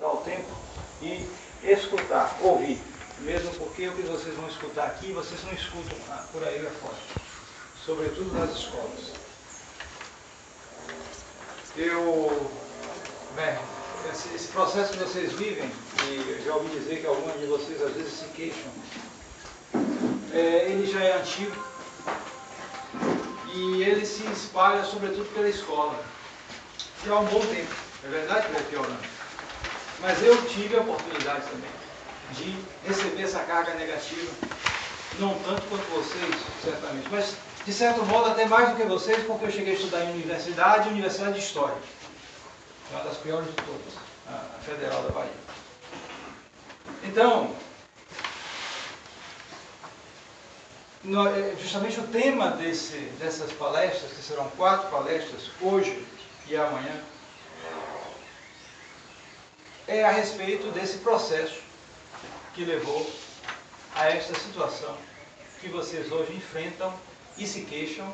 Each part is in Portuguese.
ao tempo e escutar, ouvir. Mesmo porque o que vocês vão escutar aqui, vocês não escutam por aí lá fora. Sobretudo nas escolas. Esse processo que vocês vivem, e eu já ouvi dizer que alguns de vocês às vezes se queixam, ele já é antigo e ele se espalha sobretudo pela escola. Já há um bom tempo, é verdade que vai piorando. Mas eu tive a oportunidade também de receber essa carga negativa, não tanto quanto vocês, certamente, mas de certo modo até mais do que vocês, porque eu cheguei a estudar em universidade de História, uma das piores de todas, a Federal da Bahia. Então, justamente o tema dessas palestras, que serão 4 palestras, hoje e amanhã, é a respeito desse processo que levou a esta situação que vocês hoje enfrentam e se queixam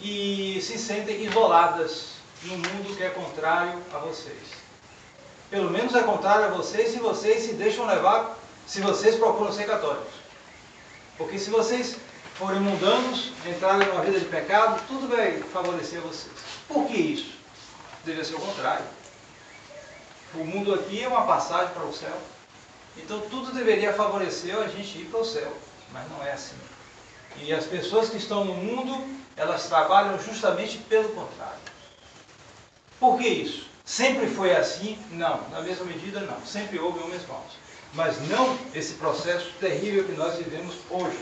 e se sentem isoladas num mundo que é contrário a vocês. Pelo menos é contrário a vocês se vocês se deixam levar, se vocês procuram ser católicos. Porque se vocês forem mundanos, entrarem numa vida de pecado, tudo vai favorecer vocês. Por que isso? Deve ser o contrário. O mundo aqui é uma passagem para o céu. Então tudo deveria favorecer a gente ir para o céu. Mas não é assim. E as pessoas que estão no mundo, elas trabalham justamente pelo contrário. Por que isso? Sempre foi assim? Não. Na mesma medida, não. Sempre houve homens maus. Mas não esse processo terrível que nós vivemos hoje.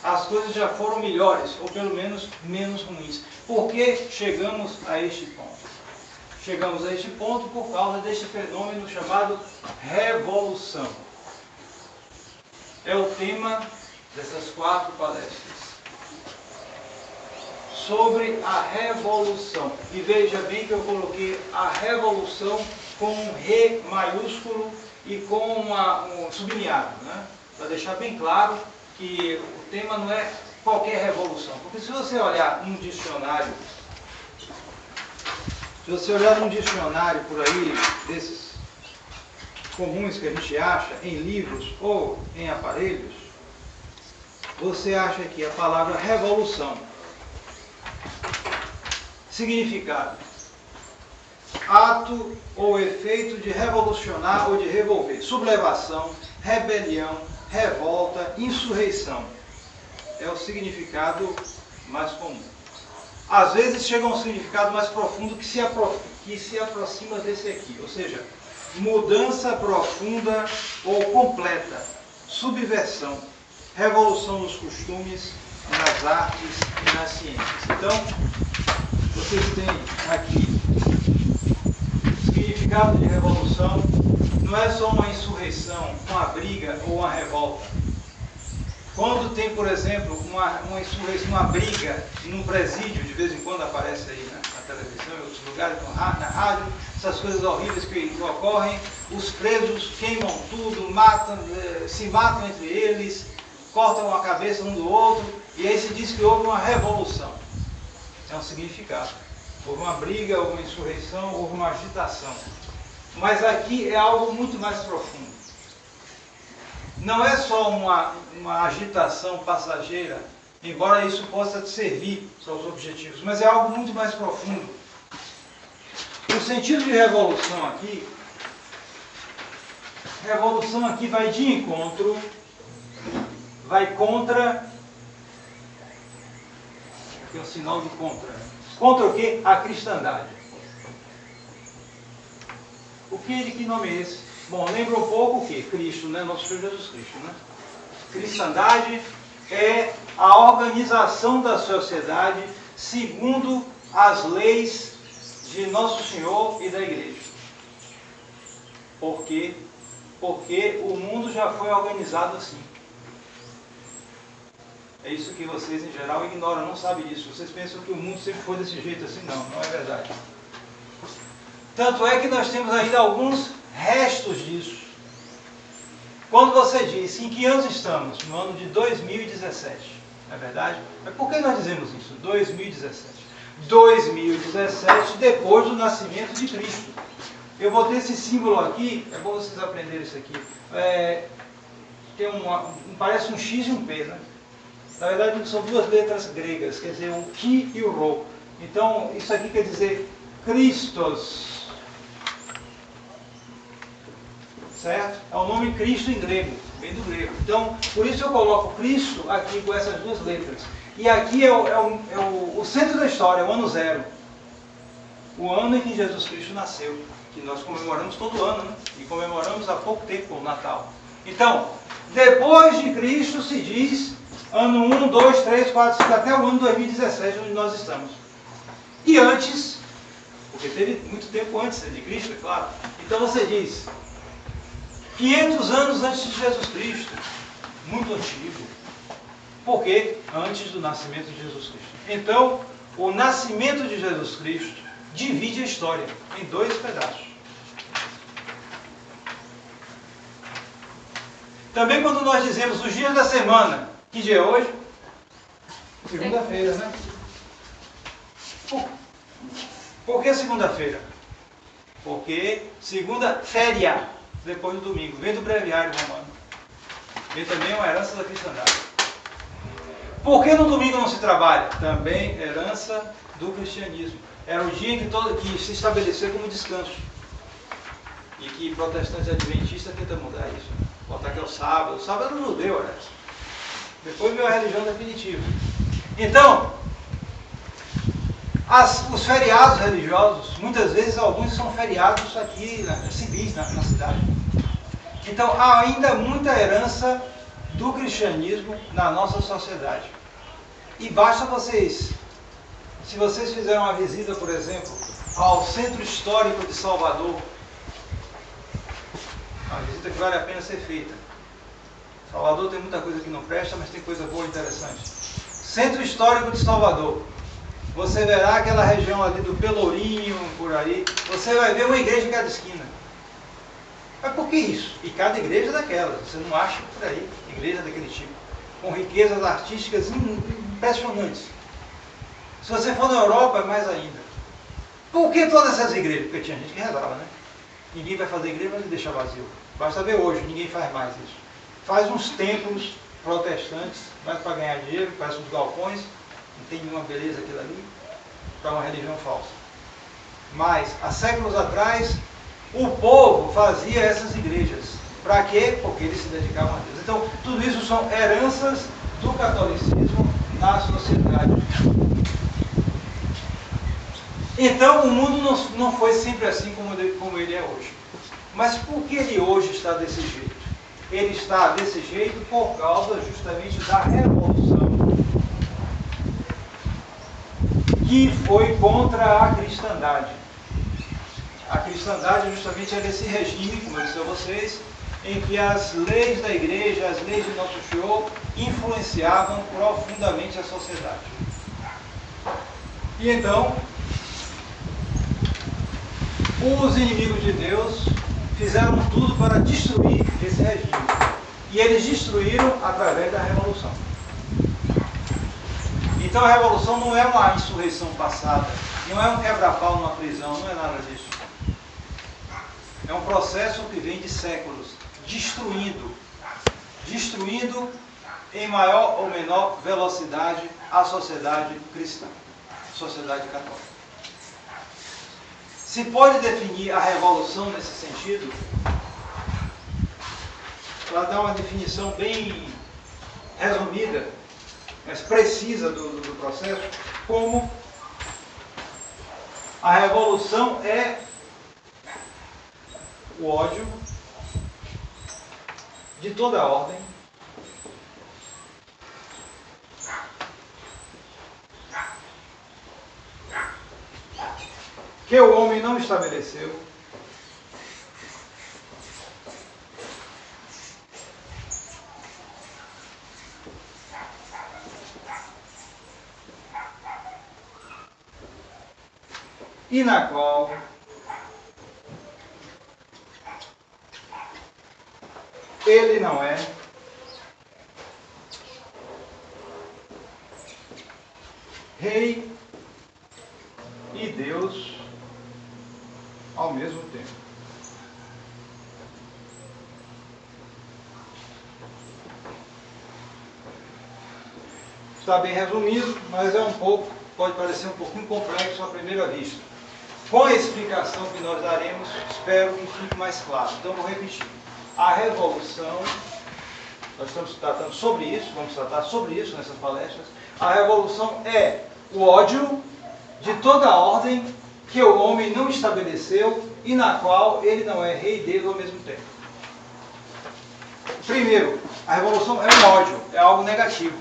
As coisas já foram melhores, ou pelo menos menos ruins. Por que chegamos a este ponto? Chegamos a este ponto por causa deste fenômeno chamado revolução. É o tema dessas 4 palestras. Sobre a revolução. E veja bem que eu coloquei a revolução com um R maiúsculo e com um sublinhado, né? Para deixar bem claro que o tema não é qualquer revolução. Porque se você olhar num dicionário, por aí, desses comuns que a gente acha em livros ou em aparelhos, você acha aqui a palavra revolução. Significado: ato ou efeito de revolucionar ou de revolver. Sublevação, rebelião, revolta, insurreição. É o significado mais comum. Às vezes chega a um significado mais profundo que se aproxima desse aqui. Ou seja, mudança profunda ou completa. Subversão. Revolução nos costumes, nas artes e nas ciências. Então, vocês têm aqui o significado de revolução. Não é só uma insurreição, uma briga ou uma revolta. Quando tem, por exemplo, uma insurreição, uma briga num presídio, de vez em quando aparece aí, né, na televisão, em outros lugares, na rádio, essas coisas horríveis que ocorrem, os presos queimam tudo, se matam entre eles, cortam a cabeça um do outro, e aí se diz que houve uma revolução. É um significado. Houve uma briga, houve uma insurreição, houve uma agitação. Mas aqui é algo muito mais profundo. Não é só uma agitação passageira, embora isso possa servir aos objetivos, mas é algo muito mais profundo. O sentido de revolução aqui vai de encontro, vai contra, aqui é um sinal de contra. Contra o quê? A cristandade. Que nome é esse? Bom, lembra um pouco o quê? Cristo, né? Nosso Senhor Jesus Cristo, né? Cristandade é a organização da sociedade segundo as leis de Nosso Senhor e da Igreja. Por quê? Porque o mundo já foi organizado assim. É isso que vocês, em geral, ignoram, não sabem disso. Vocês pensam que o mundo sempre foi desse jeito assim. Não, não é verdade. Tanto é que nós temos ainda alguns restos disso. Quando você diz, em que anos estamos? No ano de 2017. Não é verdade? Mas por que nós dizemos isso? 2017. 2017 depois do nascimento de Cristo. Eu botei esse símbolo aqui, é bom vocês aprenderem isso aqui. Tem parece um X e um P, né? Na verdade são duas letras gregas, quer dizer, o Ki e o Rho. Então, isso aqui quer dizer Christos. Certo? É o nome Cristo em grego, vem do grego. Então, por isso eu coloco Cristo aqui com essas duas letras. E aqui é o centro da história, o ano zero. O ano em que Jesus Cristo nasceu. Que nós comemoramos todo ano, né? E comemoramos há pouco tempo o Natal. Então, depois de Cristo se diz ano 1, 2, 3, 4, 5, até o ano 2017, onde nós estamos. E antes, porque teve muito tempo antes de Cristo, é claro. Então você diz 500 anos antes de Jesus Cristo. Muito antigo. Por quê? Antes do nascimento de Jesus Cristo. Então, o nascimento de Jesus Cristo divide a história em dois pedaços. Também quando nós dizemos os dias da semana, que dia é hoje? Segunda-feira, né? Por que segunda-feira? Porque segunda, féria, depois do domingo. Vem do breviário romano. Vem também uma herança da cristandade. Por que no domingo não se trabalha? Também herança do cristianismo. Era o dia em que se estabeleceu como descanso. E que protestantes adventistas tentam mudar isso. Botar que é o sábado. O sábado não deu, olha. Depois veio a religião definitiva. Então, os feriados religiosos, muitas vezes alguns são feriados aqui, civis, na cidade. Então, há ainda muita herança do cristianismo na nossa sociedade. E basta vocês, se vocês fizerem uma visita, por exemplo, ao Centro Histórico de Salvador, uma visita que vale a pena ser feita. Salvador tem muita coisa que não presta, mas tem coisa boa e interessante. Centro Histórico de Salvador. Você verá aquela região ali do Pelourinho, por aí. Você vai ver uma igreja em cada esquina. Mas por que isso? E cada igreja daquela. Você não acha por aí igreja daquele tipo. Com riquezas artísticas impressionantes. Se você for na Europa, é mais ainda. Por que todas essas igrejas? Porque tinha gente que rezava, né? Ninguém vai fazer igreja, mas deixa vazio. Basta ver hoje, ninguém faz mais isso. Faz uns templos protestantes, mais para ganhar dinheiro, parece uns galpões, não tem nenhuma beleza aquilo ali, para uma religião falsa. Mas, há séculos atrás, o povo fazia essas igrejas. Para quê? Porque eles se dedicavam a Deus. Então, tudo isso são heranças do catolicismo na sociedade. Então, o mundo não foi sempre assim como ele é hoje. Mas por que ele hoje está desse jeito? Ele está desse jeito por causa justamente da revolução que foi contra a cristandade. A cristandade justamente era esse regime, como eu disse a vocês, em que as leis da igreja, as leis de Nosso Senhor, influenciavam profundamente a sociedade. E então, os inimigos de Deus fizeram tudo para destruir esse regime. E eles destruíram através da Revolução. Então a Revolução não é uma insurreição passada, não é um quebra-pau numa prisão, não é nada disso. É um processo que vem de séculos, destruindo em maior ou menor velocidade a sociedade cristã, a sociedade católica. Se pode definir a revolução nesse sentido, para dar uma definição bem resumida, mas precisa do processo, como a revolução é o ódio de toda a ordem, que o homem não estabeleceu, e na qual ele não é rei e Deus ao mesmo tempo. está bem resumido, mas pode parecer um pouquinho complexo à primeira vista. Com a explicação que nós daremos, espero que fique mais claro. Então, vou repetir. A revolução, nós estamos tratando sobre isso, vamos tratar sobre isso nessas palestras. A revolução é o ódio de toda a ordem que o homem não estabeleceu e na qual ele não é rei e Deus ao mesmo tempo. Primeiro, a revolução é um ódio, é algo negativo.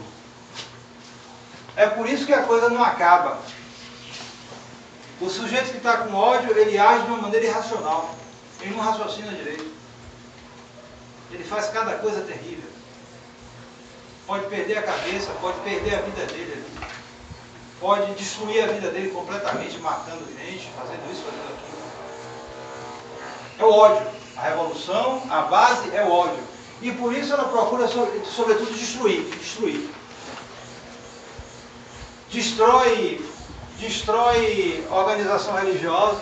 É por isso que a coisa não acaba. O sujeito que está com ódio, ele age de uma maneira irracional. Ele não raciocina direito. Ele faz cada coisa terrível. Pode perder a cabeça, pode perder a vida dele. Pode destruir a vida dele completamente, matando gente, fazendo isso, fazendo aquilo. É o ódio. A revolução, a base é o ódio. E por isso ela procura, sobretudo, destruir. Destrói a organização religiosa,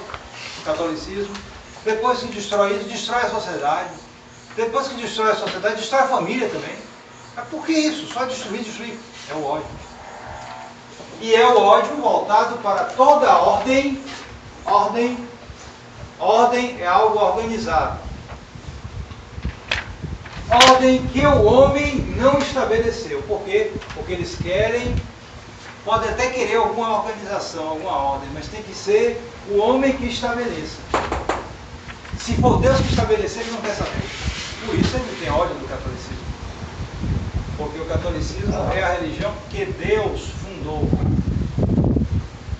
o catolicismo. Depois que destrói isso, destrói a sociedade. Depois que destrói a sociedade, destrói a família também. Mas por que isso? Só destruir. É o ódio. E é o ódio voltado para toda a ordem. Ordem é algo organizado. Ordem que o homem não estabeleceu. Por quê? Porque eles querem, podem até querer alguma organização, alguma ordem, mas tem que ser o homem que estabeleça. Se for Deus que estabelecer, ele não quer saber. Por isso ele tem ódio do catolicismo. Porque o catolicismo é a religião que Deus fundou,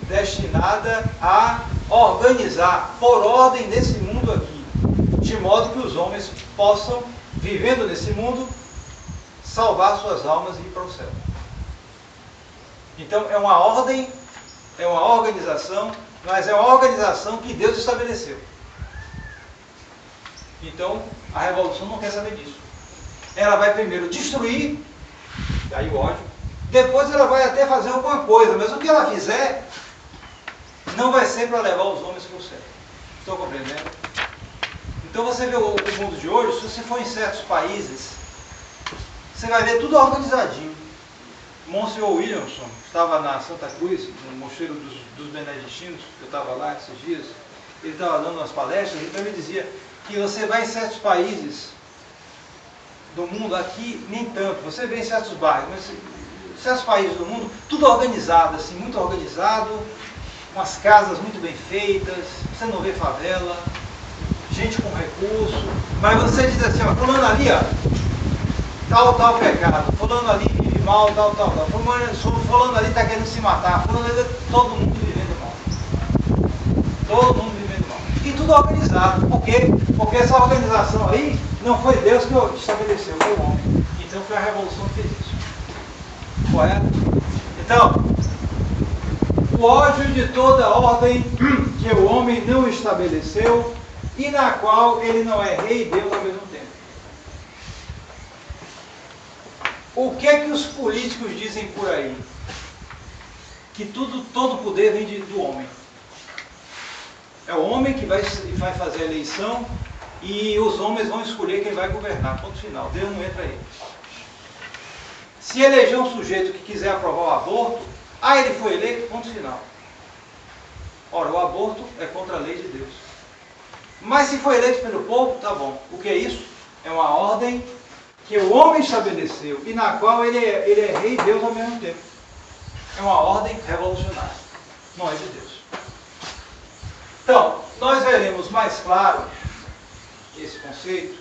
destinada a organizar por ordem desse mundo aqui, de modo que os homens possam, vivendo nesse mundo, salvar suas almas e ir para o céu. Então é uma ordem, é uma organização, mas é uma organização que Deus estabeleceu. Então a revolução não quer saber disso. Ela vai primeiro destruir, daí o ódio, depois ela vai até fazer alguma coisa, mas o que ela fizer não vai ser para levar os homens para o céu. Estão compreendendo? Então você vê o mundo de hoje, se você for em certos países, você vai ver tudo organizadinho. Monsenhor Williamson estava na Santa Cruz, no mosteiro dos Beneditinos, eu estava lá esses dias, ele estava dando umas palestras, então ele dizia que você vai em certos países do mundo, aqui nem tanto, você vê em certos bairros, mas em certos países do mundo, tudo organizado, assim, muito organizado, umas casas muito bem feitas, você não vê favela, gente com recurso, mas você diz assim, ó, fulano ali, ó, tal pecado, fulano ali vive mal, tal, fulano ali está querendo se matar, fulano ali, todo mundo vivendo mal. Todo mundo vivendo mal. E tudo organizado. Por quê? Porque essa organização aí não foi Deus que estabeleceu, foi o homem. Então foi a revolução que fez isso. Correto? Então, o ódio de toda ordem que o homem não estabeleceu e na qual ele não é rei e Deus ao mesmo tempo. O que é que os políticos dizem por aí? Que todo poder vem do homem. É o homem que vai fazer a eleição e os homens vão escolher quem vai governar. Ponto final. Deus não entra aí. Se eleger um sujeito que quiser aprovar o aborto, ele foi eleito, ponto final. Ora, o aborto é contra a lei de Deus. Mas se foi eleito pelo povo, tá bom. O que é isso? É uma ordem que o homem estabeleceu e na qual ele é rei e Deus ao mesmo tempo. É uma ordem revolucionária. Não é de Deus. Então, nós veremos mais claro esse conceito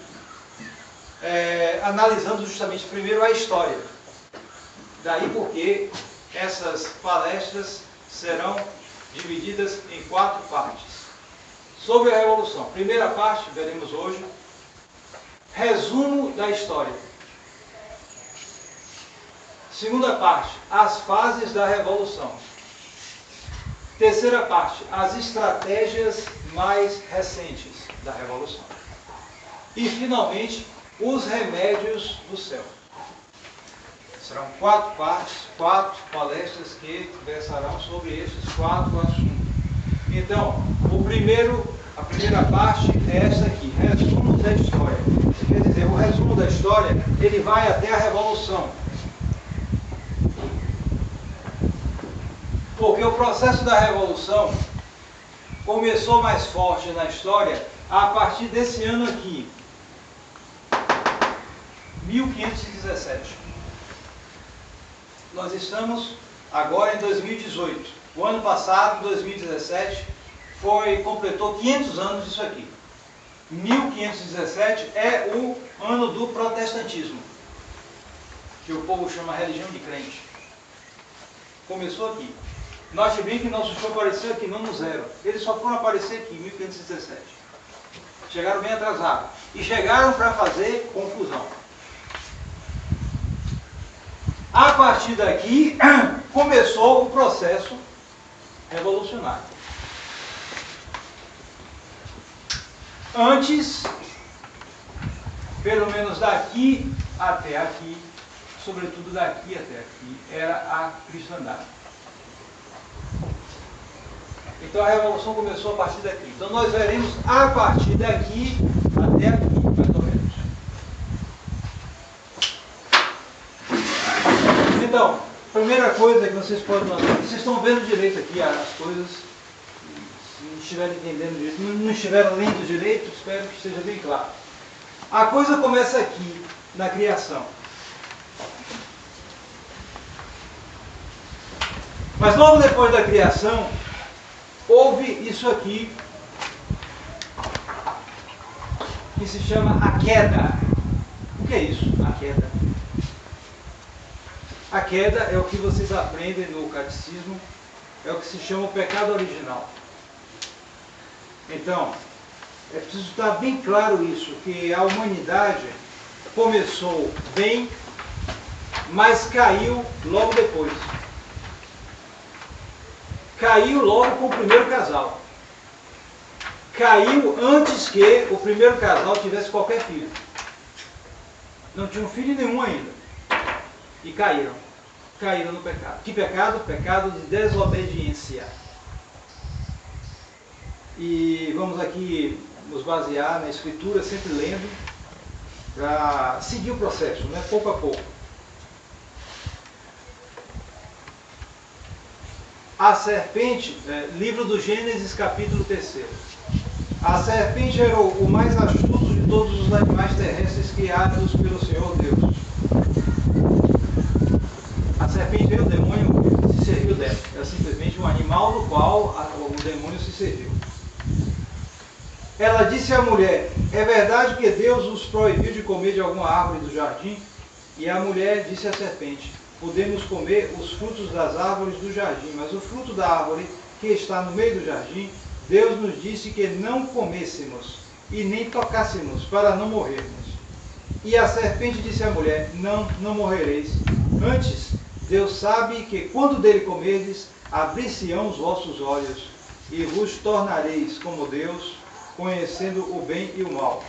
analisando justamente primeiro a história. Daí porque essas palestras serão divididas em 4 partes. Sobre a Revolução. Primeira parte, veremos hoje, resumo da história. Segunda parte, as fases da Revolução. Terceira parte, as estratégias mais recentes da Revolução. E, finalmente, os remédios do céu. Serão 4 partes, 4 palestras que conversarão sobre esses 4 assuntos. Então, a primeira parte é esta aqui, resumo da história. Quer dizer, o resumo da história, ele vai até a Revolução. Porque o processo da revolução começou mais forte na história a partir desse ano aqui, 1517. Nós estamos agora em 2018. O ano passado, 2017, completou 500 anos disso aqui. 1517 é o ano do protestantismo, que o povo chama religião de crente. Começou aqui. Note bem que nosso show apareceu aqui, não no zero. Eles só foram aparecer aqui em 1517. Chegaram bem atrasados. E chegaram para fazer confusão. A partir daqui, começou o processo revolucionário. Antes, pelo menos daqui até aqui, sobretudo daqui até aqui, era a cristandade. Então a revolução começou a partir daqui. Então nós veremos a partir daqui até aqui, mais ou menos. Então, primeira coisa que vocês podem notar, vocês estão vendo direito aqui as coisas, se não estiverem entendendo direito, não estiverem lendo direito, espero que esteja bem claro. A coisa começa aqui, na criação. Mas logo depois da criação, houve isso aqui, que se chama a queda. O que é isso, a queda? A queda é o que vocês aprendem no catecismo, é o que se chama o pecado original. Então, é preciso estar bem claro isso, que a humanidade começou bem, mas caiu logo depois. Caiu logo com o primeiro casal. Caiu antes que o primeiro casal tivesse qualquer filho. Não tinham filho nenhum ainda. E caíram. Caíram no pecado. Que pecado? Pecado de desobediência. E vamos aqui nos basear na Escritura, sempre lendo, para seguir o processo, né? Pouco a pouco. A serpente, livro do Gênesis, capítulo 3. A serpente era o mais astuto de todos os animais terrestres criados pelo Senhor Deus. A serpente veio, o demônio se serviu dela. Era simplesmente um animal do qual o demônio se serviu. Ela disse à mulher: é verdade que Deus os proibiu de comer de alguma árvore do jardim? E a mulher disse à serpente: podemos comer os frutos das árvores do jardim, mas o fruto da árvore que está no meio do jardim, Deus nos disse que não comêssemos e nem tocássemos, para não morrermos. E a serpente disse à mulher: não morrereis. Antes, Deus sabe que quando dele comerdes, abrir-se-ão os vossos olhos, e vos tornareis como Deus, conhecendo o bem e o mal.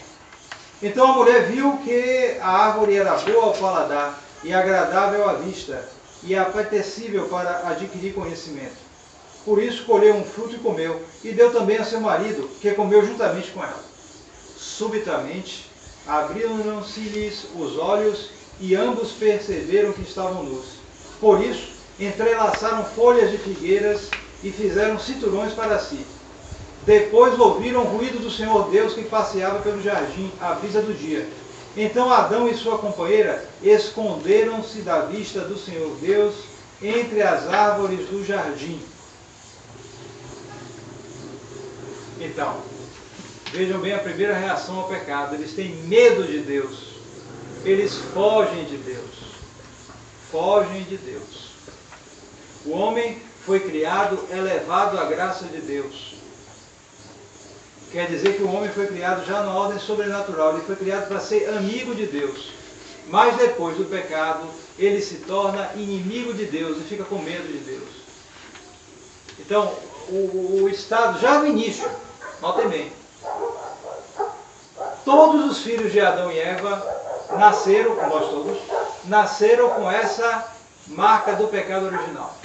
Então a mulher viu que a árvore era boa ao paladar, e agradável à vista, e apetecível para adquirir conhecimento. Por isso colheu um fruto e comeu, e deu também a seu marido, que comeu juntamente com ela. Subitamente abriram-se-lhes os olhos, e ambos perceberam que estavam nus. Por isso entrelaçaram folhas de figueiras, e fizeram cinturões para si. Depois ouviram o ruído do Senhor Deus que passeava pelo jardim, à brisa do dia. Então Adão e sua companheira esconderam-se da vista do Senhor Deus entre as árvores do jardim. Então, vejam bem a primeira reação ao pecado. Eles têm medo de Deus. Eles fogem de Deus. Fogem de Deus. O homem foi criado elevado à graça de Deus. Quer dizer que o homem foi criado já na ordem sobrenatural. Ele foi criado para ser amigo de Deus. Mas depois do pecado, ele se torna inimigo de Deus e fica com medo de Deus. Então, o estado, já no início, notem bem, todos os filhos de Adão e Eva nasceram, nós todos, nasceram com essa marca do pecado original.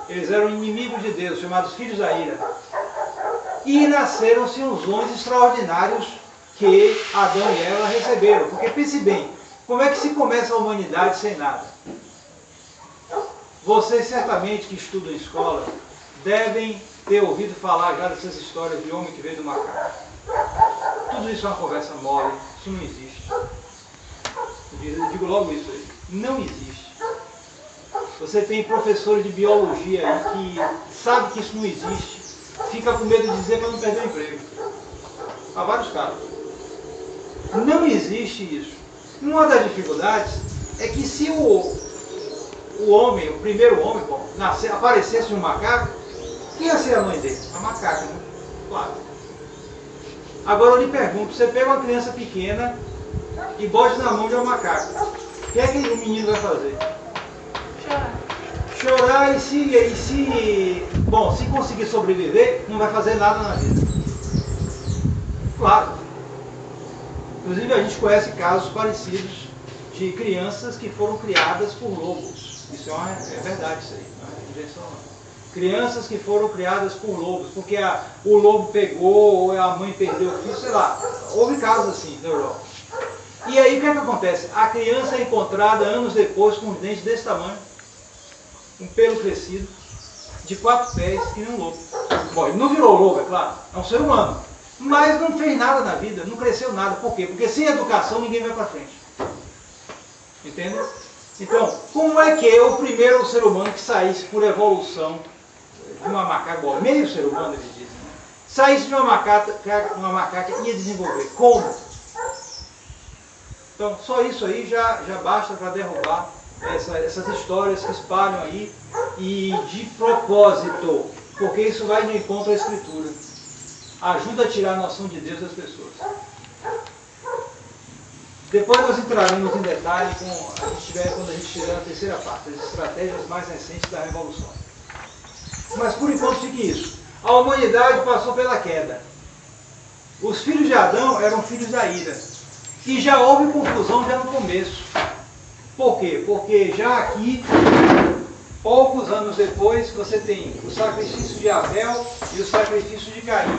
Eles eram inimigos de Deus, chamados filhos da ira. E nasceram-se uns dons extraordinários que Adão e Eva receberam. Porque pense bem, como é que se começa a humanidade sem nada? Vocês certamente que estudam em escola devem ter ouvido falar já dessas histórias de homem que veio do macaco. Tudo isso é uma conversa mole, isso não existe. Eu digo logo isso aí. Não existe. Você tem professores de biologia aí que sabe que isso não existe, fica com medo de dizer para não perder o emprego. Há vários casos. Não existe isso. Uma das dificuldades é que se o homem, o primeiro homem, aparecesse um macaco, quem ia ser a mãe dele? A macaca, né? Claro. Agora eu lhe pergunto, você pega uma criança pequena e bote na mão de uma macaca. O que é que o menino vai fazer? Chorar e se conseguir sobreviver, não vai fazer nada na vida. Claro. Inclusive a gente conhece casos parecidos de crianças que foram criadas por lobos. Isso é verdade, isso aí, não é invenção não. Crianças que foram criadas por lobos, porque o lobo pegou, ou a mãe perdeu o filho, sei lá. Houve casos assim na Europa. E aí o que é que acontece? A criança é encontrada anos depois com um dente desse tamanho, um pelo crescido, de 4 pés, que nem um lobo. Bom, ele não virou lobo, é claro, é um ser humano. Mas não fez nada na vida, não cresceu nada. Por quê? Porque sem educação ninguém vai para frente. Entende? Então, como é que é o primeiro ser humano que saísse por evolução de uma macaca, bom, meio ser humano, eles dizem, né? Saísse de uma macaca e ia desenvolver? Como? Então, só isso aí já basta para derrubar essas histórias que espalham aí, e de propósito, porque isso vai de encontro à Escritura. Ajuda a tirar a noção de Deus das pessoas. Depois nós entraremos em detalhe quando a gente estiver na terceira parte, as estratégias mais recentes da Revolução. Mas por enquanto fique isso. A humanidade passou pela queda. Os filhos de Adão eram filhos da ira. E já houve confusão já no começo. Por quê? Porque já aqui, poucos anos depois, você tem o sacrifício de Abel e o sacrifício de Caim.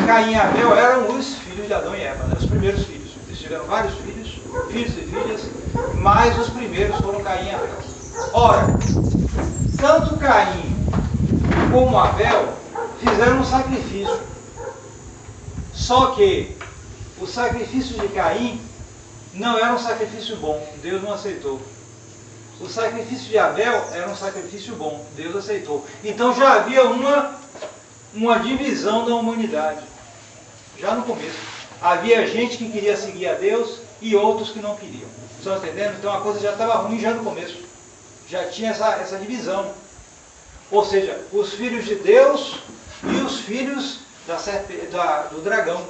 Caim e Abel eram os filhos de Adão e Eva, né? Os primeiros filhos. Eles tiveram vários filhos e filhas, mas os primeiros foram Caim e Abel. Ora, tanto Caim como Abel fizeram um sacrifício. Só que o sacrifício de Caim não era um sacrifício bom, Deus não aceitou. O sacrifício de Abel era um sacrifício bom, Deus aceitou. Então já havia uma divisão da humanidade, já no começo. Havia gente que queria seguir a Deus e outros que não queriam. Estão entendendo? Então a coisa já estava ruim já no começo. Já tinha essa divisão. Ou seja, os filhos de Deus e os filhos do dragão,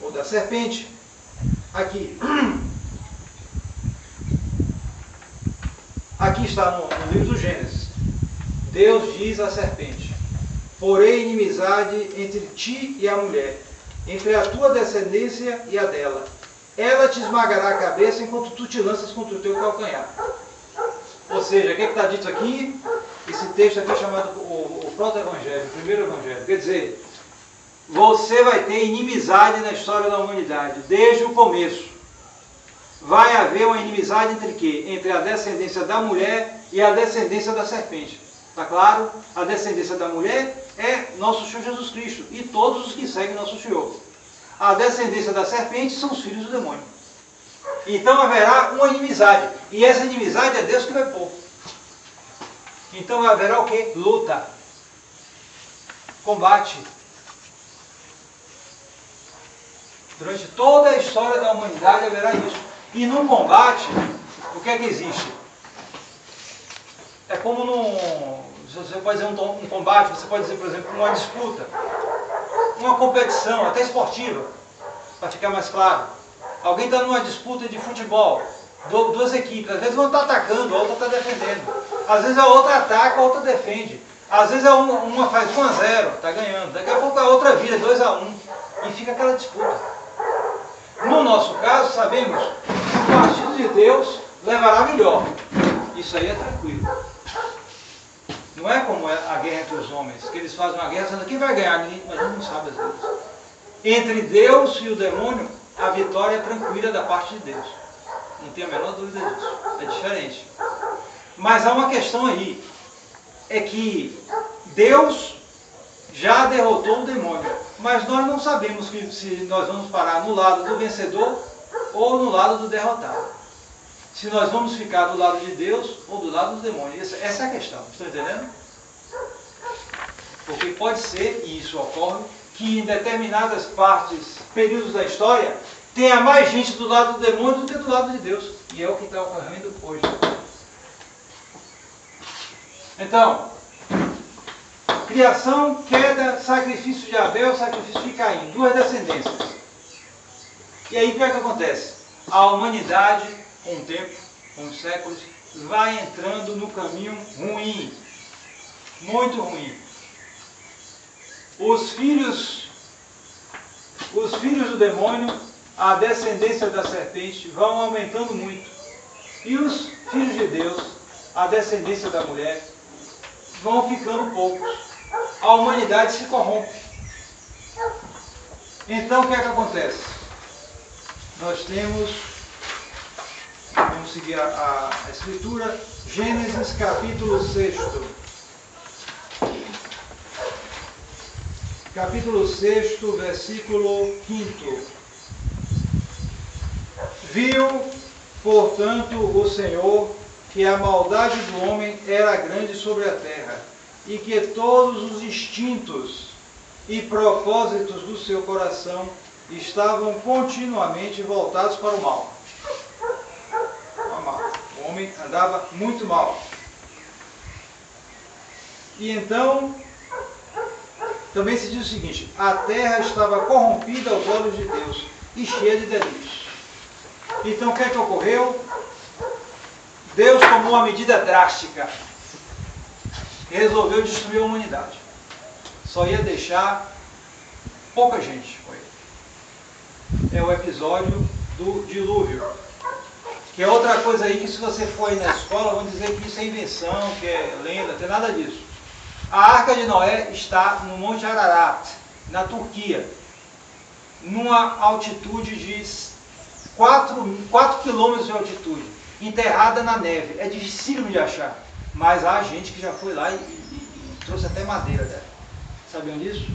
ou da serpente. Aqui. Aqui está no livro do Gênesis. Deus diz à serpente: porém inimizade entre ti e a mulher, entre a tua descendência e a dela. Ela te esmagará a cabeça enquanto tu te lanças contra o teu calcanhar. Ou seja, o que está dito aqui? Esse texto aqui é chamado o proto-evangelho, o primeiro evangelho. Quer dizer, você vai ter inimizade na história da humanidade, desde o começo. Vai haver uma inimizade entre quê? Entre a descendência da mulher e a descendência da serpente. Está claro? A descendência da mulher é nosso Senhor Jesus Cristo e todos os que seguem nosso Senhor. A descendência da serpente são os filhos do demônio. Então haverá uma inimizade. E essa inimizade é Deus que vai pôr. Então haverá o quê? Luta. Combate. Durante toda a história da humanidade haverá isso. E no combate, o que é que existe? É como você pode dizer um combate, você pode dizer, por exemplo, uma disputa, uma competição, até esportiva, para ficar mais claro. Alguém está numa disputa de futebol, duas equipes, às vezes uma está atacando, a outra está defendendo. Às vezes a outra ataca, a outra defende. Às vezes uma faz 1-0, está ganhando. Daqui a pouco a outra vira 2-1 e fica aquela disputa. No nosso caso, sabemos que o partido de Deus levará melhor. Isso aí é tranquilo. Não é como a guerra entre os homens, que eles fazem uma guerra dizendo quem vai ganhar, mas a gente não sabe às vezes. Entre Deus e o demônio, a vitória é tranquila da parte de Deus. Não tenho a menor dúvida disso. É diferente. Mas há uma questão aí, é que Deus já derrotou o demônio, mas nós não sabemos se nós vamos parar no lado do vencedor ou no lado do derrotado. Se nós vamos ficar do lado de Deus ou do lado do demônio. Essa é a questão, estão entendendo? Porque pode ser, e isso ocorre, que em determinadas partes, períodos da história, tenha mais gente do lado do demônio do que do lado de Deus. E é o que está ocorrendo hoje. Então, criação, queda, sacrifício de Abel, sacrifício de Caim. Duas descendências. E aí o que é que acontece? A humanidade, com o tempo, com os séculos, vai entrando no caminho ruim. Muito ruim. Os filhos do demônio, a descendência da serpente, vão aumentando muito. E os filhos de Deus, a descendência da mulher, vão ficando poucos. A humanidade se corrompe. Então o que é que acontece? Nós temos, vamos seguir a escritura, Gênesis capítulo 6. Capítulo 6, versículo 5. Viu, portanto, o Senhor que a maldade do homem era grande sobre a terra, e que todos os instintos e propósitos do seu coração estavam continuamente voltados para o mal. O homem andava muito mal. E então, também se diz o seguinte: a terra estava corrompida aos olhos de Deus e cheia de delitos. Então o que é que ocorreu? Deus tomou uma medida drástica e resolveu destruir a humanidade. Só ia deixar pouca gente com ele. É o episódio do dilúvio. Que é outra coisa aí que, se você for aí na escola, vão dizer que isso é invenção, que é lenda, não tem nada disso. A Arca de Noé está no Monte Ararat, na Turquia, numa altitude de 4 quilômetros de altitude, enterrada na neve. É difícil de achar, mas há gente que já foi lá e trouxe até madeira dela. Sabiam disso?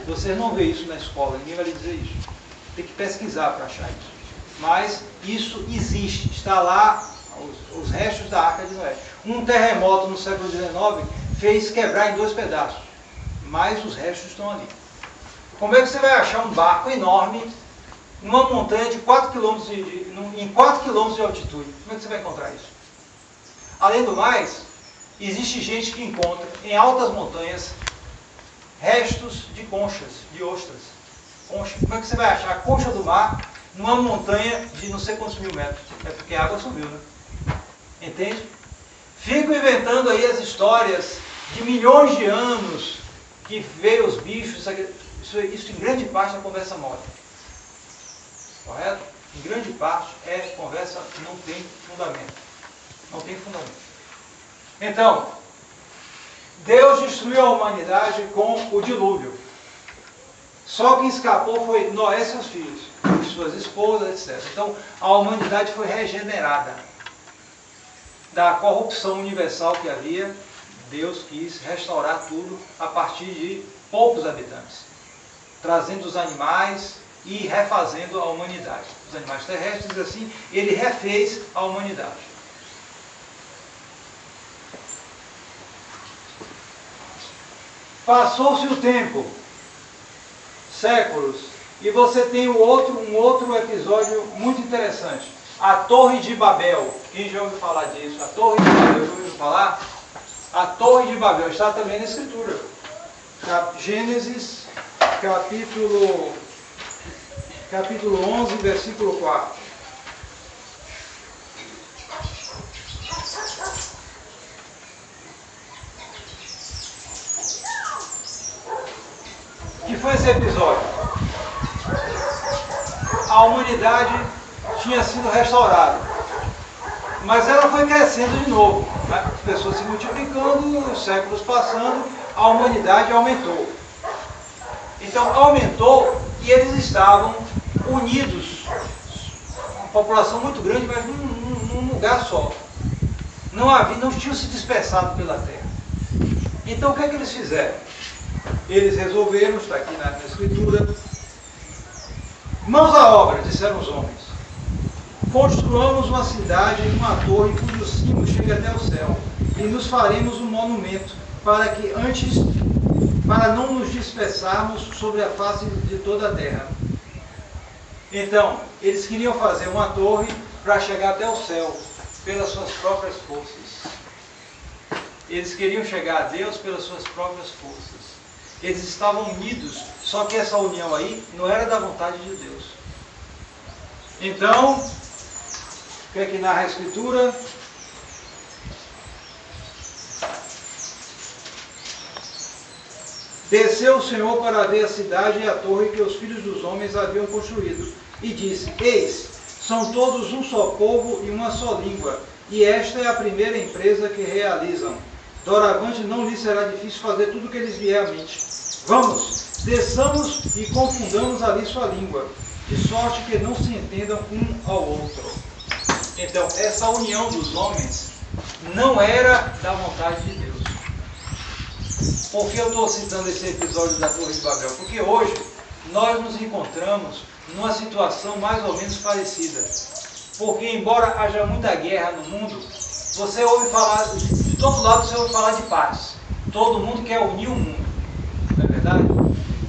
Vocês não vê isso na escola, ninguém vai lhe dizer isso. Tem que pesquisar para achar isso. Mas isso existe, está lá os restos da Arca de Noé. Um terremoto no século XIX fez quebrar em 2 pedaços, mas os restos estão ali. Como é que você vai achar um barco enorme numa montanha de 4 km em 4 km de altitude? Como é que você vai encontrar isso? Além do mais, existe gente que encontra em altas montanhas restos de conchas, de ostras. Concha. Como é que você vai achar a concha do mar numa montanha de não sei quantos mil metros? É porque a água subiu, né? Entende? Fico inventando aí as histórias de milhões de anos que veio os bichos. Isso em grande parte é conversa mole. Correto? Em grande parte é conversa que não tem fundamento. Não tem fundamento. Então, Deus destruiu a humanidade com o dilúvio. Só quem escapou foi Noé e seus filhos, suas esposas, etc. Então, a humanidade foi regenerada. Da corrupção universal que havia, Deus quis restaurar tudo a partir de poucos habitantes, trazendo os animais e refazendo a humanidade. Os animais terrestres, assim, ele refez a humanidade. Passou-se o tempo, séculos, e você tem um outro episódio muito interessante. A Torre de Babel. Quem já ouviu falar disso? A Torre de Babel, já ouviu falar? A Torre de Babel está também na Escritura. Gênesis, capítulo 11, versículo 4. O que foi esse episódio? A humanidade tinha sido restaurada, mas ela foi crescendo de novo, né? As pessoas se multiplicando, os séculos passando, a humanidade aumentou. Então aumentou e eles estavam unidos, uma população muito grande, mas num lugar só. não tinham se dispersado pela terra. Então o que é que eles fizeram? Eles resolveram, está aqui na escritura, mãos à obra, disseram os homens. Construamos uma cidade e uma torre cujo cimo chegue até o céu, e nos faremos um monumento, para não nos dispersarmos sobre a face de toda a terra. Então, eles queriam fazer uma torre para chegar até o céu, pelas suas próprias forças. Eles queriam chegar a Deus pelas suas próprias forças. Eles estavam unidos, só que essa união aí não era da vontade de Deus. Então, o que é que narra a Escritura? Desceu o Senhor para ver a cidade e a torre que os filhos dos homens haviam construído, e disse: Eis, são todos um só povo e uma só língua, e esta é a primeira empresa que realizam. Doravante não lhes será difícil fazer tudo o que lhes vier à mente. Vamos, desçamos e confundamos ali sua língua, de sorte que não se entendam um ao outro. Então, essa união dos homens não era da vontade de Deus. Por que eu estou citando esse episódio da Torre de Babel? Porque hoje nós nos encontramos numa situação mais ou menos parecida. Porque embora haja muita guerra no mundo, você ouve falar, de todo lado você ouve falar de paz. Todo mundo quer unir o mundo, não é verdade?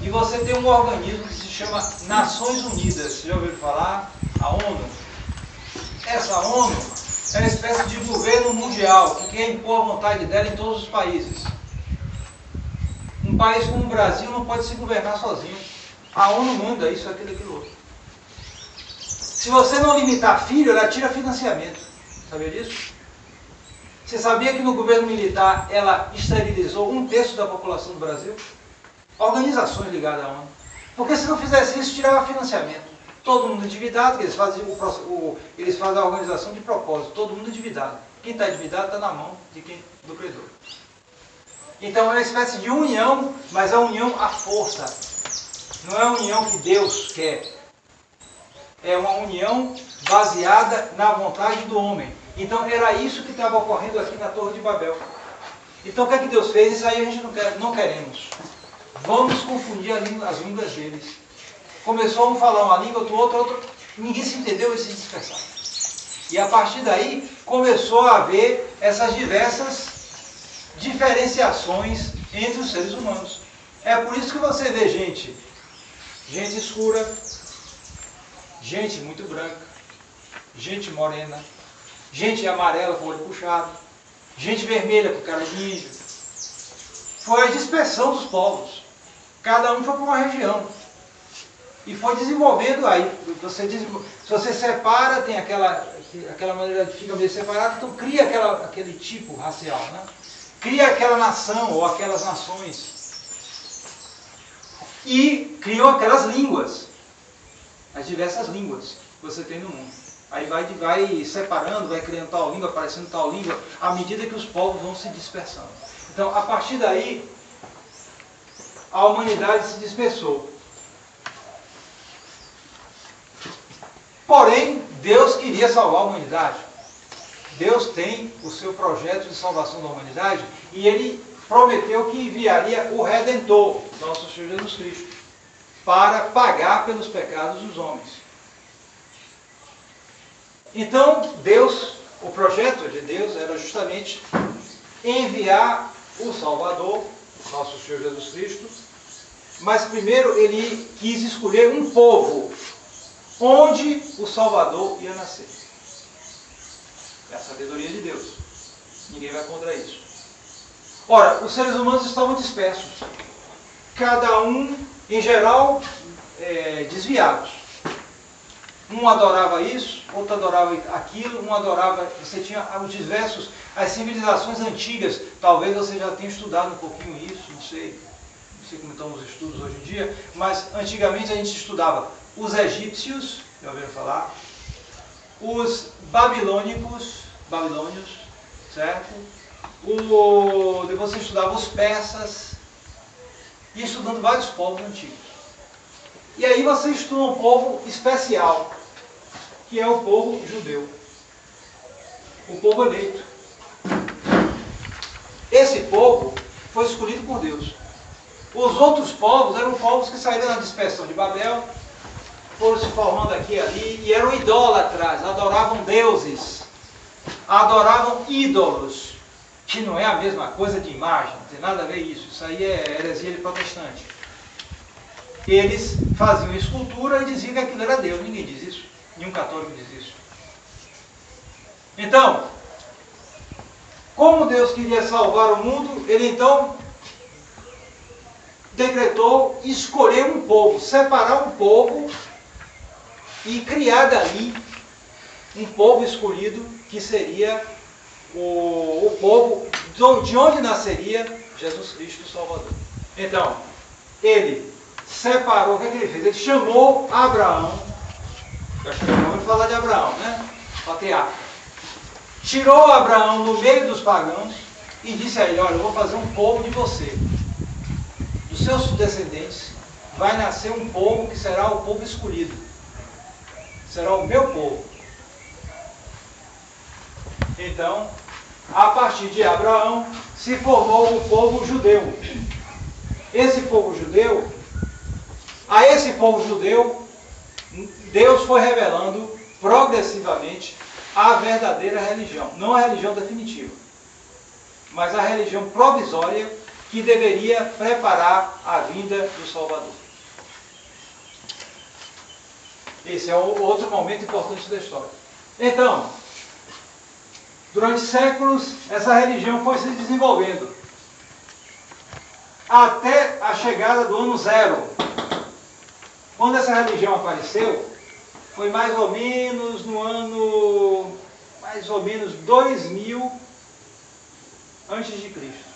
E você tem um organismo que se chama Nações Unidas. Você já ouviu falar? A ONU. Essa ONU é uma espécie de governo mundial que quer impor a vontade dela em todos os países. Um país como o Brasil não pode se governar sozinho. A ONU manda isso, aquilo, aquilo outro. Se você não limitar filho, ela tira financiamento. Sabia disso? Você sabia que no governo militar ela esterilizou 1/3 da população do Brasil? Organizações ligadas à ONU. Porque se não fizesse isso, tirava financiamento. Todo mundo endividado, que eles fazem a organização de propósito. Todo mundo endividado. Quem está endividado está na mão do credor. Então é uma espécie de união, mas a união à força. Não é a união que Deus quer. É uma união baseada na vontade do homem. Então era isso que estava ocorrendo aqui na Torre de Babel. Então o que é que Deus fez? Isso aí a gente não queremos. Vamos confundir as línguas deles. Começou um a falar uma língua, outro. Ninguém se entendeu e se dispersaram. E a partir daí começou a haver essas diversas diferenciações entre os seres humanos. É por isso que você vê gente escura, gente muito branca, gente morena, gente amarela com o olho puxado, gente vermelha com cara de índio. Foi a dispersão dos povos. Cada um foi para uma região. E foi desenvolvendo aí. Se você separa, tem aquela maneira de ficar meio separado, então cria aquele tipo racial, né? Cria aquela nação ou aquelas nações. E criou aquelas línguas. As diversas línguas que você tem no mundo. Aí vai separando, vai criando tal língua, aparecendo tal língua, à medida que os povos vão se dispersando. Então, a partir daí, a humanidade se dispersou. Porém, Deus queria salvar a humanidade. Deus tem o seu projeto de salvação da humanidade e Ele prometeu que enviaria o Redentor, nosso Senhor Jesus Cristo, para pagar pelos pecados dos homens. Então, o projeto de Deus era justamente enviar o Salvador, nosso Senhor Jesus Cristo, mas primeiro Ele quis escolher um povo onde o Salvador ia nascer. É a sabedoria de Deus. Ninguém vai contra isso. Ora, os seres humanos estavam dispersos. Cada um, em geral, desviados. Um adorava isso, outro adorava aquilo, um adorava... Você tinha os diversos... As civilizações antigas, talvez você já tenha estudado um pouquinho isso, não sei como estão os estudos hoje em dia, mas antigamente a gente estudava os egípcios, já ouviram falar? Os babilônios, certo? Depois você estudava os persas, e estudando vários povos antigos. E aí você estuda um povo especial, que é o povo judeu. O povo eleito. esse povo foi escolhido por Deus. Os outros povos eram povos que saíram da dispersão de Babel, foram se formando aqui e ali, e eram idólatras, adoravam deuses, adoravam ídolos, que não é a mesma coisa de imagem, não tem nada a ver isso aí é heresia de protestante. Eles faziam escultura e diziam que aquilo era Deus, ninguém diz isso, nenhum católico diz isso. Então, como Deus queria salvar o mundo, ele então decretou escolher um povo, separar um povo e criar dali um povo escolhido que seria o povo de onde nasceria Jesus Cristo o Salvador. Então, ele separou, o que ele fez? Ele chamou Abraão, eu acho que vamos falar de Abraão, né? Patriarca. Tirou Abraão no meio dos pagãos e disse a ele, olha, eu vou fazer um povo de você. Dos seus descendentes vai nascer um povo que será o povo escolhido. Será o meu povo. Então, a partir de Abraão, se formou o povo judeu. Esse povo judeu, a esse povo judeu, Deus foi revelando progressivamente a verdadeira religião. Não a religião definitiva, mas a religião provisória que deveria preparar a vinda do Salvador. Esse é outro momento importante da história. Então, durante séculos, essa religião foi se desenvolvendo. Até a chegada do ano zero. Quando essa religião apareceu, foi mais ou menos no ano, 2000 antes de Cristo.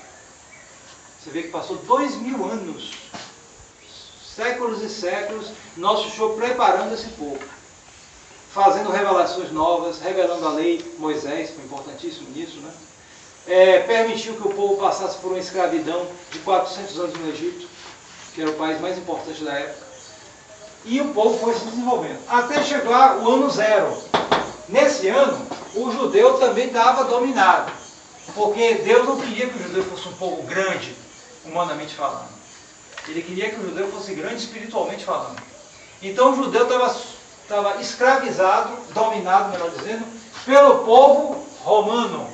Você vê que passou 2000 anos, séculos e séculos, nosso Senhor preparando esse povo, fazendo revelações novas, revelando a lei. Moisés foi importantíssimo nisso, né? Permitiu que o povo passasse por uma escravidão de 400 anos no Egito, que era o país mais importante da época. E o povo foi se desenvolvendo, até chegar o ano zero. Nesse ano, o judeu também estava dominado, porque Deus não queria que o judeu fosse um povo grande, humanamente falando. Ele queria que o judeu fosse grande espiritualmente falando. Então o judeu estava escravizado, dominado, melhor dizendo, pelo povo romano.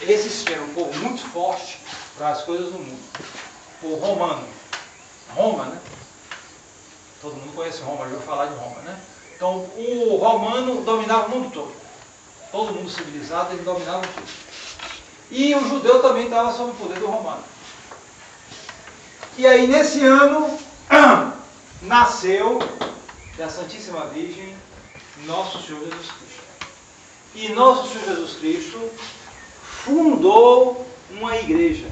Esse era um povo muito forte para as coisas do mundo. O povo romano. Roma, né? Todo mundo conhece Roma, já ouviu falar de Roma, né? Então o romano dominava o mundo todo. Todo mundo civilizado, ele dominava tudo. E o judeu também estava sob o poder do romano. E aí nesse ano nasceu da Santíssima Virgem nosso Senhor Jesus Cristo. E nosso Senhor Jesus Cristo fundou uma igreja.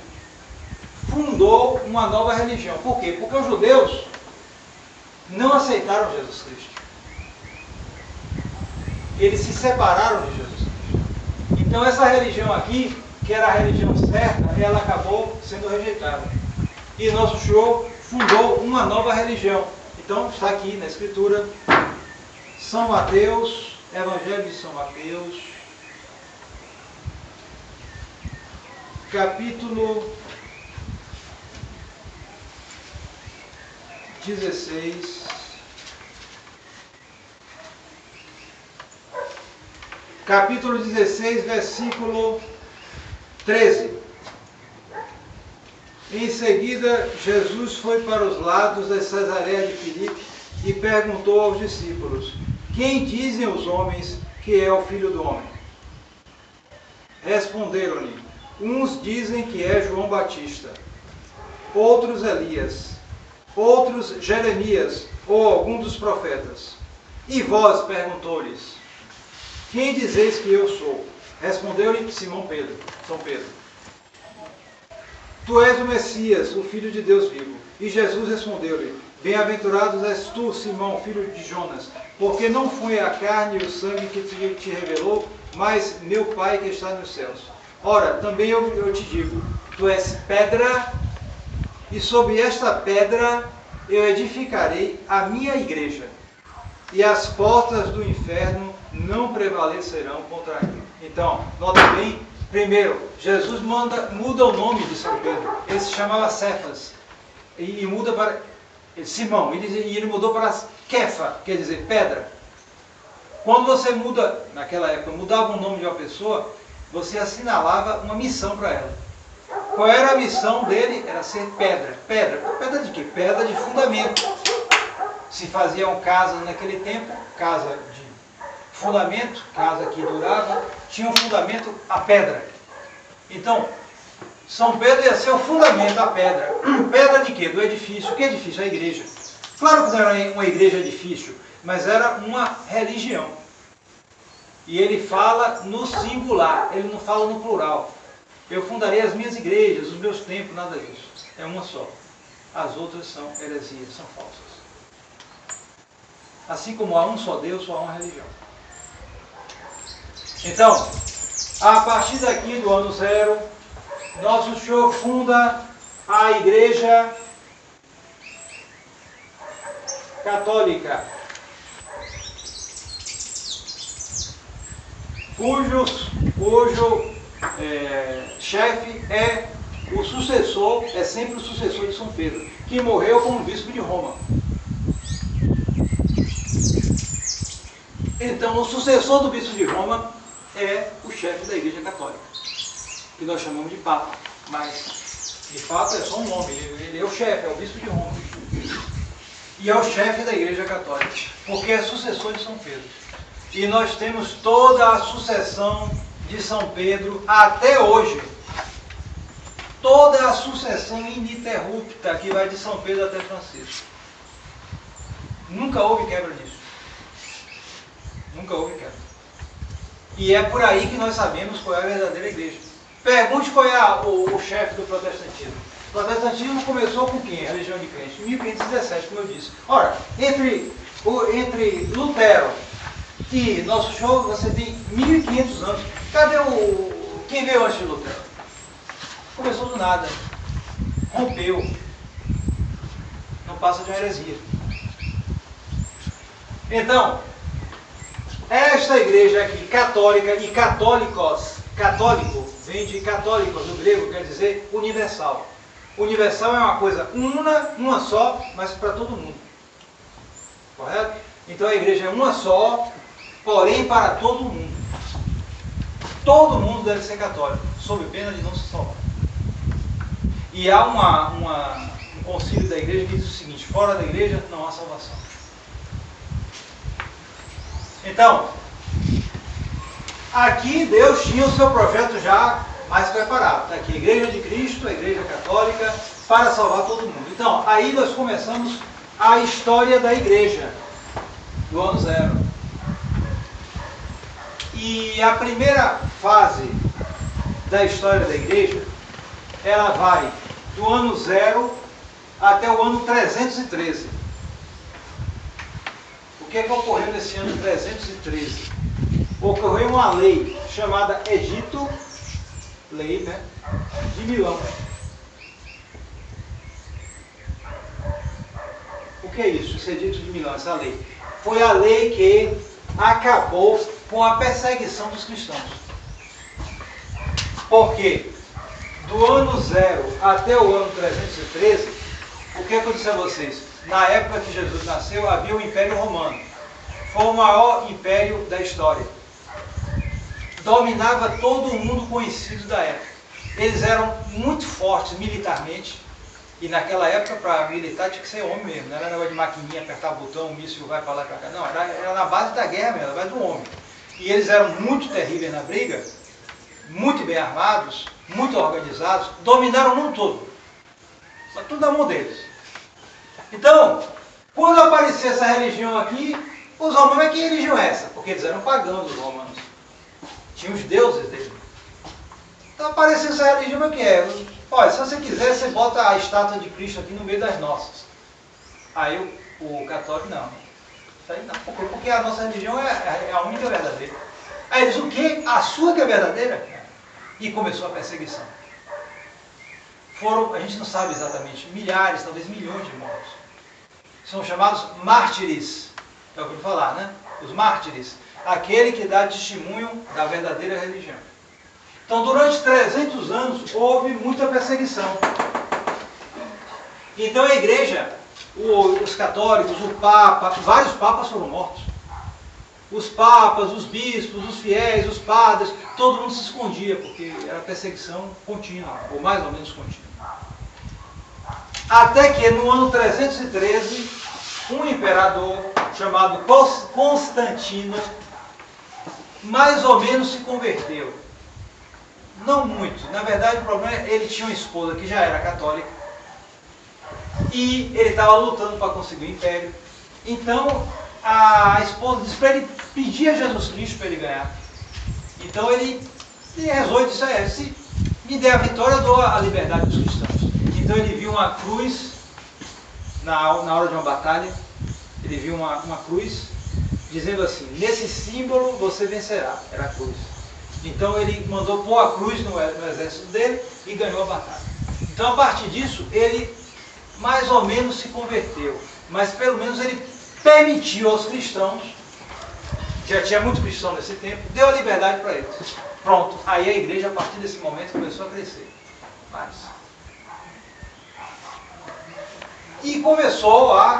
Fundou uma nova religião. Por quê? Porque os judeus não aceitaram Jesus Cristo. Eles se separaram de Jesus Cristo. Então essa religião aqui, que era a religião certa, ela acabou sendo rejeitada. E nosso Senhor fundou uma nova religião. Então está aqui na Escritura, São Mateus, Evangelho de São Mateus, capítulo 16, capítulo 16, versículo 13. Em seguida, Jesus foi para os lados de Cesareia de Filipe e perguntou aos discípulos: quem dizem os homens que é o Filho do Homem? Responderam-lhe: uns dizem que é João Batista, outros Elias, outros Jeremias ou algum dos profetas. E vós, perguntou-lhes, quem dizeis que eu sou? Respondeu-lhe São Pedro: tu és o Messias, o Filho de Deus vivo. E Jesus respondeu-lhe: bem-aventurado és tu, Simão, filho de Jonas, porque não foi a carne e o sangue que te revelou, mas meu Pai que está nos céus. Ora, também eu te digo, tu és pedra, e sobre esta pedra eu edificarei a minha igreja, e as portas do inferno não prevalecerão contra ela. Então, nota bem Primeiro, Jesus muda o nome de São Pedro. Ele se chamava Cefas. E muda para Simão. E ele mudou para Kefa, quer dizer, pedra. Quando você muda, naquela época, mudava o nome de uma pessoa, você assinalava uma missão para ela. Qual era a missão dele? Era ser pedra. Pedra. Pedra de quê? Pedra de fundamento. Se faziam casas naquele tempo, casa de fundamento, casa que durava, tinha um fundamento, a pedra. Então, São Pedro ia ser o fundamento, a pedra. Pedra de quê? Do edifício. Que edifício? A igreja. Claro que não era uma igreja edifício, mas era uma religião. E ele fala no singular, ele não fala no plural. Eu fundarei as minhas igrejas, os meus templos, nada disso. É uma só. As outras são heresias, são falsas. Assim como há um só Deus, só há uma religião. Então, a partir daqui do ano 0, Nosso Senhor funda a Igreja Católica, cujo chefe é o sucessor, é sempre o sucessor de São Pedro, que morreu como bispo de Roma. Então, o sucessor do bispo de Roma é o chefe da Igreja Católica, que nós chamamos de Papa, mas de fato é só um nome, ele é o chefe, é o bispo de Roma. E é o chefe da Igreja Católica, porque é sucessor de São Pedro. E nós temos toda a sucessão de São Pedro até hoje. Toda a sucessão ininterrupta que vai de São Pedro até Francisco. Nunca houve quebra nisso. Nunca houve quebra. E é por aí que nós sabemos qual é a verdadeira igreja. Pergunte qual é o chefe do protestantismo. O protestantismo começou com quem? A religião de crente? Em 1517, como eu disse. Ora, entre Lutero e Nosso Senhor, você tem 1500 anos. Cadê quem veio antes de Lutero? Começou do nada. Rompeu. Não passa de uma heresia. Então, esta igreja aqui, católica e católicos, católico, vem de católicos, do grego, quer dizer universal. Universal é uma coisa uma só, mas para todo mundo. Correto? Então a igreja é uma só, porém para todo mundo. Todo mundo deve ser católico, sob pena de não se salvar. E há um concílio da igreja que diz o seguinte: fora da igreja não há salvação. Então, aqui Deus tinha o seu projeto já mais preparado. Está aqui a Igreja de Cristo, a Igreja Católica, para salvar todo mundo. Então, aí nós começamos a história da igreja, do ano 0. E a primeira fase da história da igreja, ela vai do ano 0 até o ano 313. O que é que ocorreu nesse ano 313? Ocorreu uma lei chamada Edito, lei, né, de Milão. O que é isso, esse Edito de Milão, essa lei? Foi a lei que acabou com a perseguição dos cristãos. Por quê? Do ano 0 até o ano 313, o que eu disse a vocês? Na época que Jesus nasceu, havia o Império Romano. Foi o maior império da história. Dominava todo o mundo conhecido da época. Eles eram muito fortes militarmente. E naquela época, para militar, tinha que ser homem mesmo. Não era negócio de maquininha, apertar botão, o míssil vai para lá e para cá. Não, era na base da guerra mesmo, na base do homem. E eles eram muito terríveis na briga, muito bem armados, muito organizados, dominaram o mundo todo. Só tudo na mão deles. Então, quando aparecia essa religião aqui, os romanos, mas que religião é essa? Porque eles eram pagãos, os romanos. Tinham os deuses deles. Então apareceu essa religião, mas o que é? Olha, se você quiser, você bota a estátua de Cristo aqui no meio das nossas. Aí o católico, não. Isso aí não. Porque a nossa religião é a única verdadeira. Aí eles, o quê? A sua que é verdadeira? E começou a perseguição. Foram, a gente não sabe exatamente, milhares, talvez milhões de mortos. São chamados mártires. Já ouviu falar, né? Os mártires. Aquele que dá testemunho da verdadeira religião. Então, durante 300 anos, houve muita perseguição. Então, a igreja, os católicos, o Papa, vários papas foram mortos. Os papas, os bispos, os fiéis, os padres, todo mundo se escondia, porque era perseguição contínua, ou mais ou menos contínua. Até que, no ano 313, um imperador chamado Constantino, mais ou menos se converteu. Não muito. Na verdade, o problema é que ele tinha uma esposa que já era católica e ele estava lutando para conseguir o império. Então, a esposa disse para ele pedir a Jesus Cristo para ele ganhar. Então, ele rezou e disse, se me der a vitória, eu dou a liberdade dos cristãos. Então, ele viu uma cruz na hora de uma batalha. Ele viu uma cruz dizendo assim, nesse símbolo você vencerá. Era a cruz. Então ele mandou pôr a cruz no exército dele e ganhou a batalha. Então a partir disso ele mais ou menos se converteu. Mas pelo menos ele permitiu aos cristãos, já tinha muito cristão nesse tempo, deu a liberdade para eles. Pronto, aí a igreja a partir desse momento começou a crescer. Mais. E começou a,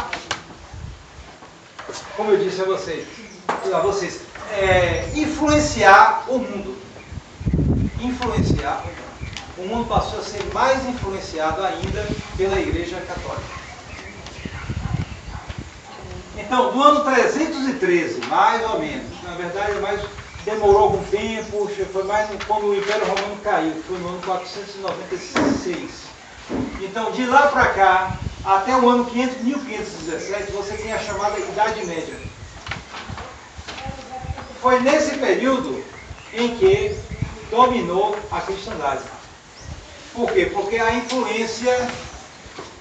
como eu disse a vocês, influenciar o mundo. Influenciar o mundo. O mundo passou a ser mais influenciado ainda pela Igreja Católica. Então, no ano 313, mais ou menos, na verdade, demorou algum tempo, foi mais quando o Império Romano caiu, foi no ano 496. Então, de lá para cá, até o ano 1517, você tem a chamada Idade Média. Foi nesse período em que dominou a cristandade. Por quê? Porque a influência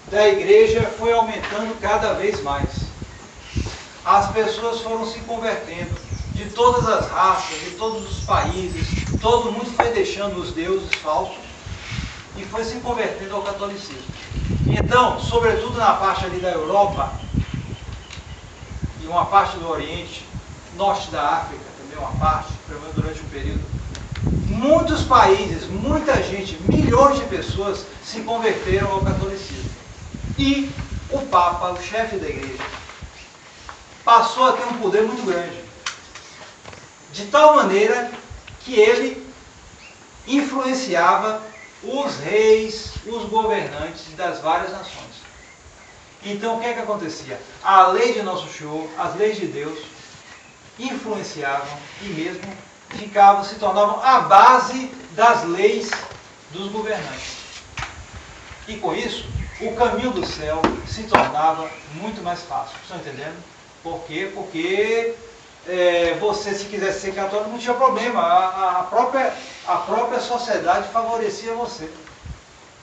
da igreja foi aumentando cada vez mais. As pessoas foram se convertendo de todas as raças, de todos os países, todo mundo foi deixando os deuses falsos e foi se convertendo ao catolicismo. Então, sobretudo na parte ali da Europa e uma parte do Oriente, norte da África também uma parte, pelo menos durante um período, muitos países, muita gente, milhões de pessoas se converteram ao catolicismo. E o Papa, o chefe da igreja, passou a ter um poder muito grande. De tal maneira que ele influenciava os reis, os governantes das várias nações. Então o que é que acontecia? A lei de Nosso Senhor, as leis de Deus, influenciavam e mesmo se tornavam a base das leis dos governantes. E com isso, o caminho do céu se tornava muito mais fácil. Estão entendendo? Por quê? Porque você, se quisesse ser católico, não tinha problema. A própria sociedade favorecia você.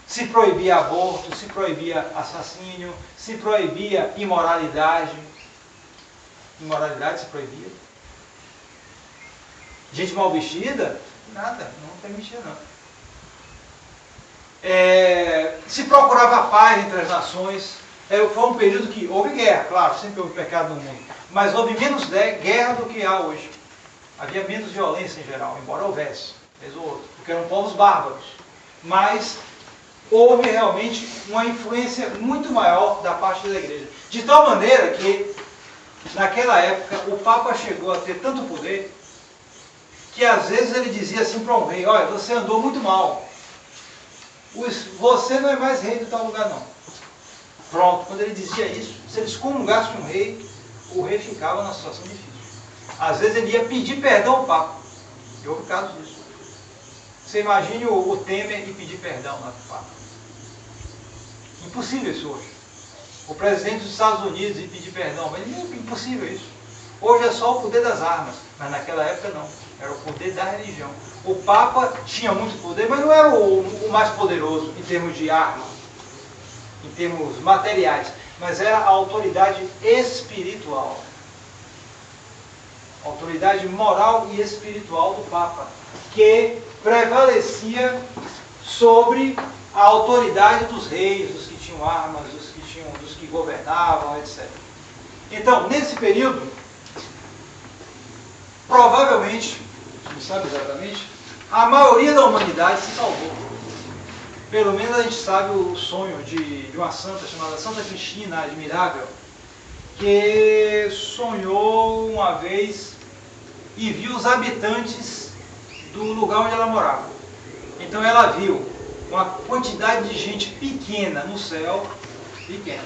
Se proibia aborto, se proibia assassínio, se proibia imoralidade. Imoralidade se proibia. Gente mal vestida, nada, não permitia não. Se procurava paz entre as nações. Foi um período que houve guerra, claro, sempre houve pecado no mundo, mas houve menos guerra do que há hoje. Havia menos violência em geral, embora houvesse, vez ou outra, porque eram povos bárbaros. Mas houve realmente uma influência muito maior da parte da igreja. De tal maneira que, naquela época, o Papa chegou a ter tanto poder que às vezes ele dizia assim para um rei, olha, você andou muito mal. Você não é mais rei de tal lugar não. Pronto, quando ele dizia isso, se ele excomungasse um rei, o rei ficava numa situação difícil. Às vezes ele ia pedir perdão ao Papa. E houve casos disso. Você imagine o Temer e pedir perdão lá para o Papa. Impossível isso hoje. O presidente dos Estados Unidos e pedir perdão, mas é impossível isso. Hoje é só o poder das armas, mas naquela época não. Era o poder da religião. O Papa tinha muito poder, mas não era o mais poderoso em termos de armas, em termos materiais, mas era a autoridade espiritual. A autoridade moral e espiritual do Papa, que prevalecia sobre a autoridade dos reis, dos que tinham armas, dos que governavam, etc. Então, nesse período, provavelmente, não sabe exatamente, a maioria da humanidade se salvou. Pelo menos a gente sabe o sonho de uma santa chamada Santa Cristina, admirável, que sonhou uma vez e viu os habitantes do lugar onde ela morava. Então ela viu uma quantidade de gente pequena no céu, pequena,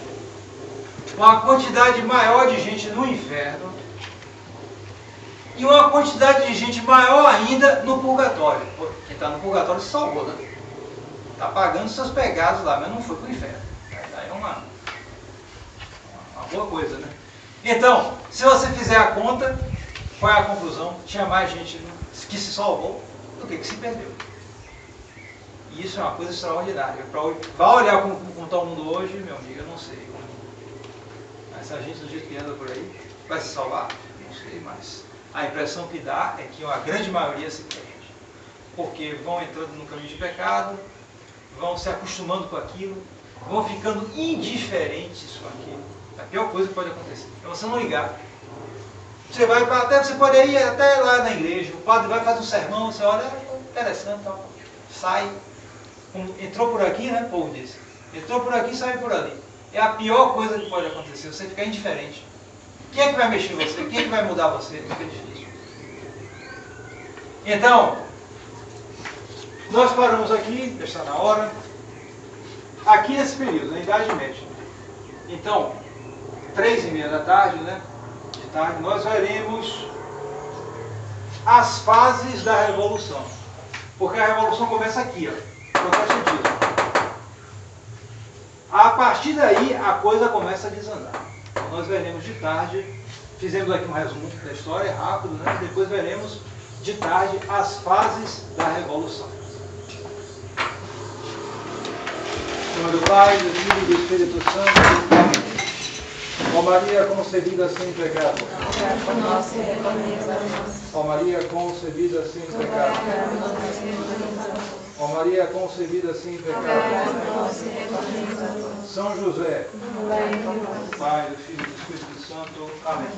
uma quantidade maior de gente no inferno e uma quantidade de gente maior ainda no purgatório. Quem está no purgatório se salvou, né? Está pagando seus pecados lá, mas não foi para o inferno. Aí é uma boa coisa, né? Então, se você fizer a conta, qual é a conclusão? Tinha mais gente que se salvou do que se perdeu. E isso é uma coisa extraordinária. Vai olhar como está o mundo hoje, meu amigo, eu não sei. Mas se a gente do jeito que anda por aí, vai se salvar? Não sei, mas a impressão que dá é que a grande maioria se perde. Porque vão entrando no caminho de pecado, vão se acostumando com aquilo, vão ficando indiferentes com aquilo. É a pior coisa que pode acontecer é você não ligar. Você vai você pode ir até lá na igreja, o padre vai fazer um sermão, você olha, interessante, tal, sai, entrou por aqui, né, o povo diz, entrou por aqui e saiu por ali. É a pior coisa que pode acontecer, você ficar indiferente. Quem é que vai mexer em você? Quem é que vai mudar você? Fica difícil. Então, nós paramos aqui, já está na hora, aqui nesse período, na Idade Média. Então, 3h30 da tarde, né? De tarde, nós veremos as fases da Revolução. Porque a Revolução começa aqui, ó, protestantismo. A partir daí, a coisa começa a desandar. Então, nós veremos de tarde, fizemos aqui um resumo da história, rápido, né? Depois veremos de tarde as fases da Revolução. Em nome do Pai, do Filho e do Espírito Santo. Amém. Ó Maria concebida sem pecado. Ó Maria concebida sem pecado. Ó Maria concebida sem pecado. São José, Pai do Filho e do Espírito Santo. Amém.